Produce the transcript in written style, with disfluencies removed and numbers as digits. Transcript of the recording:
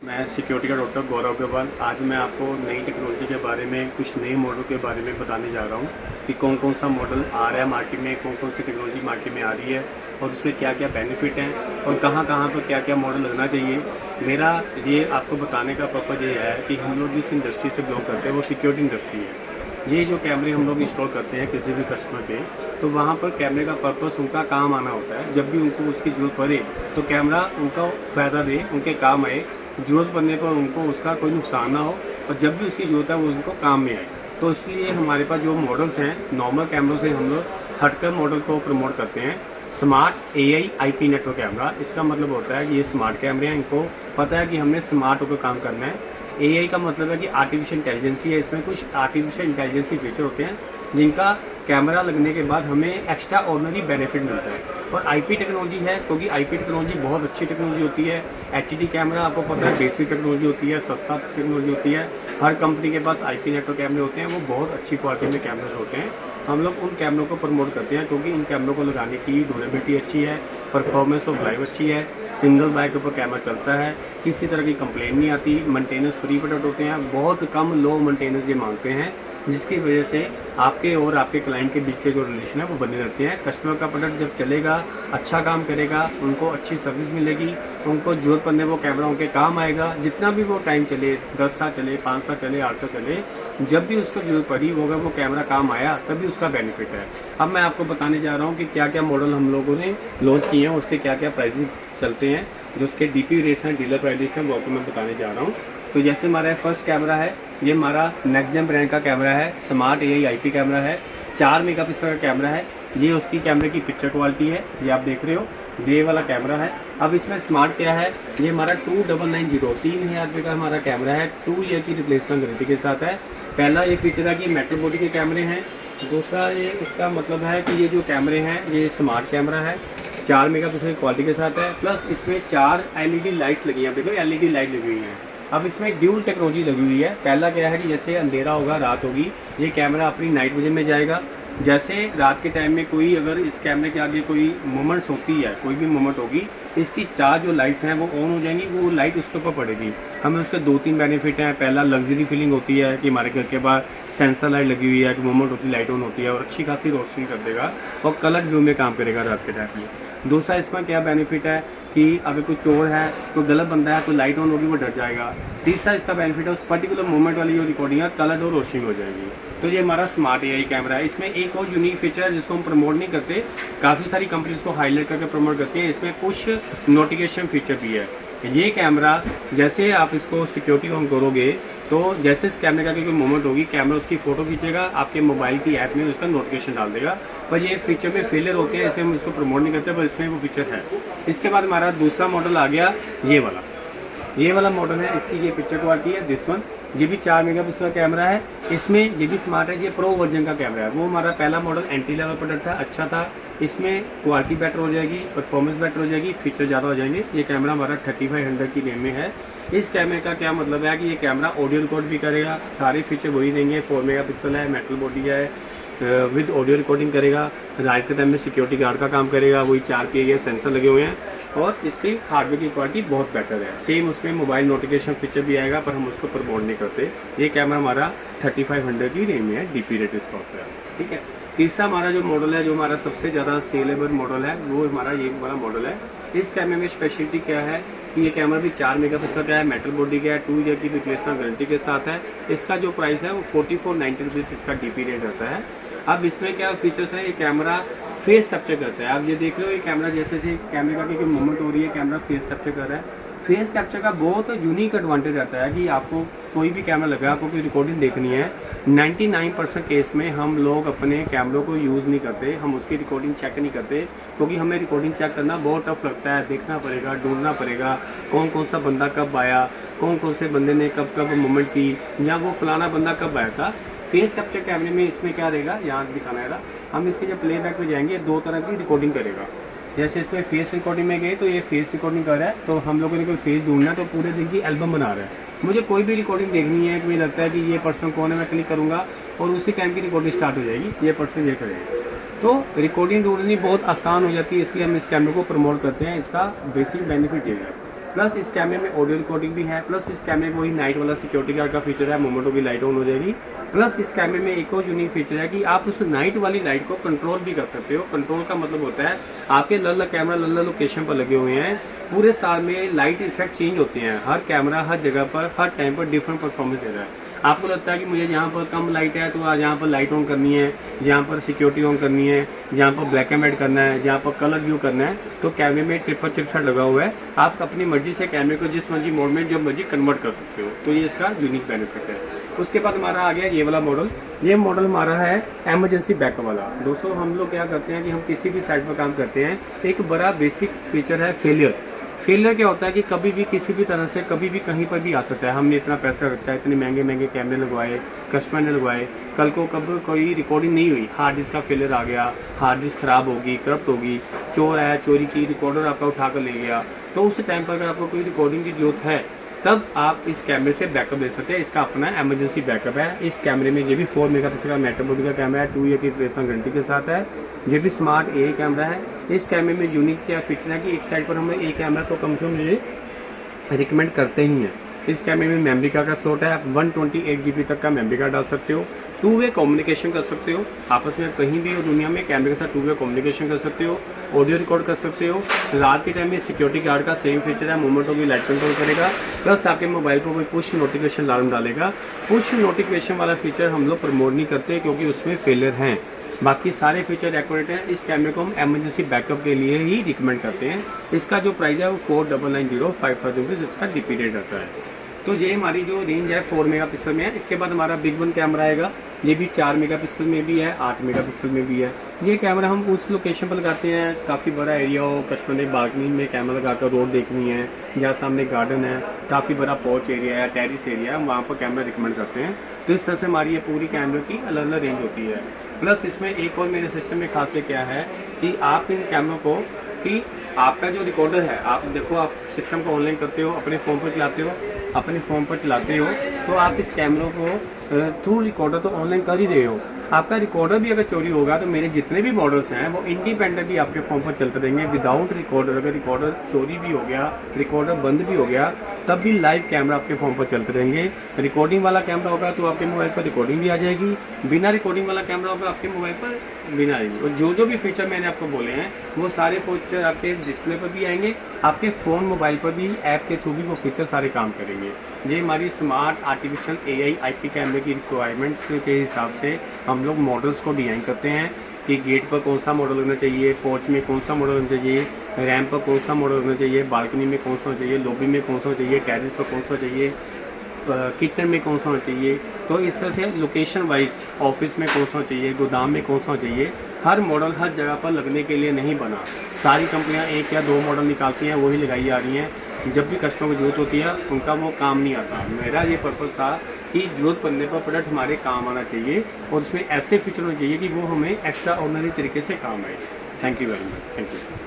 मैं सिक्योरिटी का डॉक्टर गौरव अग्रवाल। आज मैं आपको नई टेक्नोलॉजी के बारे में, कुछ नए मॉडल के बारे में बताने जा रहा हूँ कि कौन कौन सा मॉडल आ रहा है मार्केट में, कौन कौन सी टेक्नोलॉजी मार्केट में आ रही है और उससे क्या क्या बेनिफिट हैं और कहाँ कहाँ पर क्या क्या मॉडल लगना चाहिए। मेरा ये आपको बताने का पर्पज़ ये है कि हम लोग जिस इंडस्ट्री से बिलोंग करते हैं वो सिक्योरिटी इंडस्ट्री है। ये जो कैमरे हम लोग इंस्टॉल करते हैं किसी भी कस्टमर पे, तो वहाँ पर कैमरे का पर्पस उनका काम आना होता है। जब भी उनको उसकी ज़रूरत पड़े तो कैमरा उनका फ़ायदा दे, उनके काम आए, ज़रूरत पड़ने पर उनको उसका कोई नुकसान ना हो और जब भी उसकी ज़रूरत है वो उनको काम में आए। तो इसलिए हमारे पास जो मॉडल्स हैं, नॉर्मल कैमरों से हम लोग हटकर मॉडल को प्रमोट करते हैं। Smart AI IP network camera, इसका मतलब होता है कि ये स्मार्ट कैमरे हैं, इनको पता है कि हमने स्मार्ट होकर काम करना है। AI का मतलब है कि आर्टिफिशियल इंटेलिजेंसी है। इसमें कुछ आर्टिफिशियल इंटेलिजेंसी फीचर होते हैं जिनका कैमरा लगने के बाद हमें एक्स्ट्रा ऑर्डिनरी बेनिफिट मिलता है। और IP टेक्नोलॉजी है, क्योंकि IP टेक्नोलॉजी बहुत अच्छी टेक्नोलॉजी होती है। HD कैमरा आपको पता है बेसिक टेक्नोलॉजी होती है, सस्ता टेक्नोलॉजी होती है। हर कंपनी के पास IP नेटवर्क कैमरे होते हैं, वो बहुत अच्छी क्वालिटी में कैमरे होते हैं। हम लोग उन कैमरों को प्रमोट करते हैं क्योंकि इन कैमरों को लगाने की ड्यूरेबिलिटी अच्छी है, परफॉर्मेंस ऑफ लाइव अच्छी है, सिंगल बाइक के ऊपर कैमरा चलता है, किसी तरह की कंप्लेन नहीं आती, मेंटेनेंस फ्री प्रोडक्ट होते हैं, बहुत कम लो मेंटेनेंस ये मांगते हैं, जिसकी वजह से आपके और आपके क्लाइंट के बीच के जो रिलेशन है वो बने रहते हैं। कस्टमर का प्रोडक्ट जब चलेगा, अच्छा काम करेगा, उनको अच्छी सर्विस मिलेगी, उनको जरूरत पड़ने वो कैमरा उनके काम आएगा। जितना भी वो टाइम चले, 10 साल चले, 5 साल चले, 8 साल चले, जब भी उसको जरूरत पड़ी वो अगर वो कैमरा काम आया तभी उसका बेनिफिट है। अब मैं आपको बताने जा रहा हूँ कि क्या क्या मॉडल हम लोगों ने लॉन्च किए हैं, उसके क्या क्या प्राइसेस चलते हैं, जो उसके DP रेट्स हैं, डीलर प्राइस हैं, वो आपको मैं बताने जा रहा हूँ। तो जैसे हमारा फर्स्ट कैमरा है, ये हमारा नेक्सजेन ब्रांड का कैमरा है, स्मार्ट AI IP कैमरा है, 4 मेगापिक्सल का कैमरा है। ये उसकी कैमरे की पिक्चर क्वालिटी है, ये आप देख रहे हो, ये वाला कैमरा है। अब इसमें स्मार्ट क्या है, ये हमारा 2990 3000 रुपये का हमारा कैमरा है, 2 ईयर की रिप्लेसमेंट गारंटी के साथ है। पहला ये फीचर है कि मेटल बॉडी के कैमरे हैं। दूसरा ये इसका मतलब है कि ये जो कैमरे हैं ये स्मार्ट कैमरा है, 4 मेगापिक्सल की क्वालिटी के साथ है, प्लस इसमें 4 LED लाइट्स लगी हैं। देखो LED लाइट लगी हुई हैं। अब इसमें ड्यूल टेक्नोलॉजी लगी हुई है। पहला क्या है कि जैसे अंधेरा होगा, रात होगी, ये कैमरा अपनी नाइट विजन में जाएगा। जैसे रात के टाइम में कोई अगर इस कैमरे के आगे कोई मूवमेंट्स होती है, कोई भी मूवमेंट होगी, इसकी 4 जो लाइट्स हैं वो ऑन हो जाएंगी, वो लाइट उसके ऊपर पड़ेगी। हमें उसके 2-3 बेनिफिट हैं। पहला, लग्जरी फीलिंग होती है कि हमारे घर के बाहर सेंसर लाइट लगी हुई है कि मूवमेंट होती है, लाइट ऑन होती है और अच्छी खासी रोशनी कर देगा और कलर व्यू में काम करेगा रात के टाइम में। दूसरा इसमें क्या बेनिफिट है कि अगर कोई चोर है, कोई गलत बंदा है, कोई लाइट ऑन होगी वो डर जाएगा। तीसरा इसका बेनिफिट है उस पर्टिकुलर मोमेंट वाली जो रिकॉर्डिंग है कलर और रोशनी हो जाएगी। तो ये हमारा स्मार्ट AI कैमरा है। इसमें एक और यूनिक फीचर है जिसको हम प्रमोट नहीं करते, काफ़ी सारी कंपनीज को हाईलाइट करके प्रमोट करती हैं। इसमें कुछ नोटिफिकेशन फीचर भी है। ये कैमरा जैसे आप इसको सिक्योरिटी ऑन करोगे तो जैसे इस कैमरे का कोई मूवमेंट होगी, कैमरा उसकी फ़ोटो खींचेगा, आपके मोबाइल की ऐप में उसका नोटिफिकेशन डाल देगा। पर ये फीचर में फेलियर होते हैं, इसमें हम इसको प्रमोट नहीं करते, पर इसमें वो फीचर है। इसके बाद हमारा दूसरा मॉडल आ गया, ये वाला मॉडल है। इसकी ये पिक्चर क्वालिटी है, दिस वन। ये भी 4 मेगापिक्सल का कैमरा है। इसमें ये भी स्मार्ट है, ये प्रो वर्जन का कैमरा है। वो हमारा पहला मॉडल एंट्री लेवल प्रोडक्ट था, अच्छा था। इसमें क्वालिटी बेटर हो जाएगी, परफॉर्मेंस बेटर हो जाएगी, फीचर ज़्यादा हो जाएंगे। ये कैमरा हमारा 3500 की रेंज में है। इस कैमरे का क्या मतलब है कि ये कैमरा ऑडियो रिकॉर्ड भी करेगा, सारे फीचर वही देंगे। 4 मेगापिक्सल है, मेटल बॉडी है, विद ऑडियो रिकॉर्डिंग करेगा। रात के टाइम में सिक्योरिटी गार्ड का काम करेगा, वही 4 PIA सेंसर लगे हुए हैं और इसकी हार्डवेयर की क्वालिटी बहुत बेटर है। सेम उसमें मोबाइल नोटिफिकेशन फीचर भी आएगा, पर हम उसको प्रमोट नहीं करते। ये कैमरा हमारा 3500 की रेंज में है, DP रेट इसका होता है, ठीक है। तीसरा हमारा जो मॉडल है, जो हमारा सबसे ज़्यादा सेलेबल मॉडल है, वो हमारा ये वाला मॉडल है। इस कैमरे में स्पेशलिटी क्या है कि ये कैमरा भी 4 मेगापिक्सल का है, मेटल बॉडी का है, 2 ईयर की रिप्लेसमेंट गारंटी के साथ है। इसका जो प्राइस है वो 4490 रुपीज़ इसका DP रेट रहता है। अब इसमें क्या फीचर्स है, ये कैमरा फेस कैप्चर करता है। आप ये देख रहे हो, ये कैमरा जैसे कैमरे का कोई मूवमेंट हो रही है, कैमरा फेस कैप्चर कर रहा है। फेस कैप्चर का बहुत यूनिक एडवांटेज रहता है कि आपको कोई भी कैमरा लगा, आपको कोई रिकॉर्डिंग देखनी है, 99% केस में हम लोग अपने कैमरों को यूज़ नहीं करते, हम उसकी रिकॉर्डिंग चेक नहीं करते, क्योंकि हमें रिकॉर्डिंग चेक करना बहुत टफ लगता है। देखना पड़ेगा, ढूंढना पड़ेगा कौन कौन सा बंदा कब आया, कौन कौन से बंदे ने कब कब मूवमेंट की, या वो फलाना बंदा कब आया था। फेस कैप्चर कैमरे में इसमें क्या रहेगा, यहाँ दिखाना है, हम इसके जब प्लेबैक में जाएंगे 2 तरह की रिकॉर्डिंग करेगा। जैसे इसमें फेस रिकॉर्डिंग में गए तो ये फेस रिकॉर्डिंग कर रहा है, तो हम लोगों ने कोई फेस ढूंढना है तो पूरे दिन की एल्बम बना रहा है। मुझे कोई भी रिकॉर्डिंग देखनी है कि मुझे लगता है कि ये पर्सन कौन है, मैं क्लिक करूँगा और उसी टाइम की रिकॉर्डिंग स्टार्ट हो जाएगी, ये पर्सन ये करेगा। तो रिकॉर्डिंग ढूंढनी बहुत आसान हो जाती है, इसलिए हम इस कैमरे को प्रमोट करते हैं। इसका बेसिक बेनिफिट ये है। प्लस इस कैमरे में ऑडियो रिकॉर्डिंग भी है, प्लस इस कैमरे में वही नाइट वाला सिक्योरिटी गार्ड का फीचर है, मोमेंटो की लाइट ऑन हो जाएगी। प्लस इस कैमरे में एक और यूनिक फीचर है कि आप उस नाइट वाली लाइट को कंट्रोल भी कर सकते हो। कंट्रोल का मतलब होता है आपके अलग कैमरा अलग लोकेशन पर लगे हुए हैं, पूरे साल में लाइट इफेक्ट चेंज होते हैं, हर कैमरा हर जगह पर हर टाइम पर डिफरेंट परफॉर्मेंस दे रहा है। आपको लगता है कि मुझे यहाँ पर कम लाइट है तो आज यहाँ पर लाइट ऑन करनी है, यहाँ पर सिक्योरिटी ऑन करनी है, यहाँ पर ब्लैक एंड वाइट करना है, यहाँ पर कलर व्यू करना है, तो कैमरे में ट्रिपल चिपसेट लगा हुआ है, आप अपनी मर्जी से कैमरे को जिस मर्जी मोड में जो मर्जी कन्वर्ट कर सकते हो। तो ये इसका यूनिक बेनिफिट है। उसके बाद हमारा आ गया ये वाला मॉडल। ये मॉडल हमारा है एमरजेंसी बैकअप वाला। दोस्तों हम लोग क्या करते हैं कि हम किसी भी साइट पर काम करते हैं, एक बड़ा बेसिक फीचर है फेलियर। फेलियर क्या होता है कि कभी भी किसी भी तरह से कभी भी कहीं पर भी आ सकता है। हमने इतना पैसा खर्चा, इतने महंगे महंगे कैमरे लगवाए, कस्टमर ने लगवाए, कल को कब कोई रिकॉर्डिंग नहीं हुई, हार्ड डिस्क का फेलियर आ गया, हार्ड डिस्क खराब होगी, करप्ट होगी, चोर आया चोरी की, रिकॉर्डर आपका उठा कर ले गया, तो उस टाइम पर अगर आपको कोई रिकॉर्डिंग की जरूरत है तब आप इस कैमरे से बैकअप ले सकते हैं। इसका अपना एमरजेंसी बैकअप है। इस कैमरे में ये भी 4 मेगापिक्सल का मेट्रो बॉडी का कैमरा है, 2 ईयर की रिप्लेसमेंट गारंटी के साथ है। ये भी स्मार्ट ए कैमरा है। इस कैमरे में यूनिक क्या फीचर है कि एक साइड पर हमें एक कैमरा तो कम से कम ये रिकमेंड करते ही हैं। इस कैमरे में मेमोरी कार्ड का स्लॉट है, आप 128 GB तक का मेमोरी कार्ड डाल सकते हो, 2 वे कम्युनिकेशन कर सकते हो, आपस में कहीं भी हो दुनिया में कैमरे के साथ 2 वे कम्युनिकेशन कर सकते हो, ऑडियो रिकॉर्ड कर सकते हो। रात के टाइम में सिक्योरिटी गार्ड का सेम फीचर है, मोमेंटो की लाइट कंट्रोल करेगा, प्लस आपके मोबाइल को कोई पुश नोटिफिकेशन अलार्म डालेगा। पुश नोटिफिकेशन वाला फीचर हम लोग प्रमोट नहीं करते क्योंकि उसमें फेलियर हैं, बाकी सारे फीचर एक्यूरेट हैं। इस कैमरे को हम एमरजेंसी बैकअप के लिए ही रिकमेंड करते हैं। इसका जो प्राइस है वो 4990 5000 रुपीज़ इसका डीपी रेट आता है। तो ये हमारी जो रेंज है 4 मेगापिक्सल में है। इसके बाद हमारा बिग वन कैमरा आएगा, ये भी 4 मेगापिक्सल में भी है, 8 मेगापिक्सल में भी है। ये कैमरा हम उस लोकेशन पर लगाते हैं, काफ़ी बड़ा एरिया हो, कस्टमर ने बालकनी में कैमरा लगाकर रोड देखनी है, जहाँ सामने गार्डन है, काफ़ी बड़ा पोर्च एरिया है, टेरिस एरिया है, वहाँ पर कैमरा रिकमेंड करते हैं। तो इस तरह से हमारी ये पूरी कैमरे की अलग अलग रेंज होती है। प्लस इसमें एक और मेरे सिस्टम में खासियत क्या है कि आप इन कैमरों को कि आपका जो रिकॉर्डर है, आप देखो आप सिस्टम को ऑनलाइन करते हो, अपने फ़ोन पर चलाते हो, तो आप इस कैमरों को थ्रू रिकॉर्डर तो ऑनलाइन कर ही रहे हो। आपका रिकॉर्डर भी अगर चोरी होगा तो मेरे जितने भी मॉडल्स हैं वो इंडिपेंडेंटली आपके फ़ोन पर चलते रहेंगे विदाउट रिकॉर्डर। अगर रिकॉर्डर चोरी भी हो गया, रिकॉर्डर बंद भी हो गया, तब भी लाइव कैमरा आपके फ़ोन पर चलते रहेंगे। रिकॉर्डिंग वाला कैमरा होगा तो आपके मोबाइल पर रिकॉर्डिंग भी आ जाएगी, बिना रिकॉर्डिंग वाला कैमरा होगा आपके मोबाइल पर बिना आएगी। और जो भी फीचर मैंने आपको बोले हैं वो सारे फीचर आपके डिस्प्ले पर भी आएंगे, आपके फ़ोन मोबाइल पर भी ऐप के थ्रू भी वो फीचर सारे काम करेंगे। ये हमारी स्मार्ट आर्टिफिशियल AI IP कैमरे की रिक्वायरमेंट के हिसाब से हम लोग मॉडल्स को डिज़ाइन करते हैं कि गेट पर कौन सा मॉडल लगना चाहिए, पोर्च में कौन सा मॉडल लगना चाहिए, रैम्प पर कौन सा मॉडल लगना चाहिए, बालकनी में कौन सा होना चाहिए, लॉबी में कौन सा होना चाहिए, टेरेस पर कौन सा चाहिए, किचन में कौन सा होना चाहिए। तो इस तरह से लोकेशन वाइज ऑफिस में कौन सा होना चाहिए, गोदाम में कौन सा होना चाहिए। हर मॉडल हर जगह पर लगने के लिए नहीं बना। सारी कंपनियां 1 या 2 मॉडल निकालती हैं, वही लगाई जा रही हैं। जब भी कस्टमर को जरूरत होती है उनका वो काम नहीं आता। मेरा ये पर्पज़ था कि ज़रूरत पड़ने पर प्रोडक्ट हमारे काम आना चाहिए और उसमें ऐसे फीचर होने चाहिए कि वो हमें एक्स्ट्रा ऑर्डिनरी तरीके से काम आए। Thank you very much. Thank you.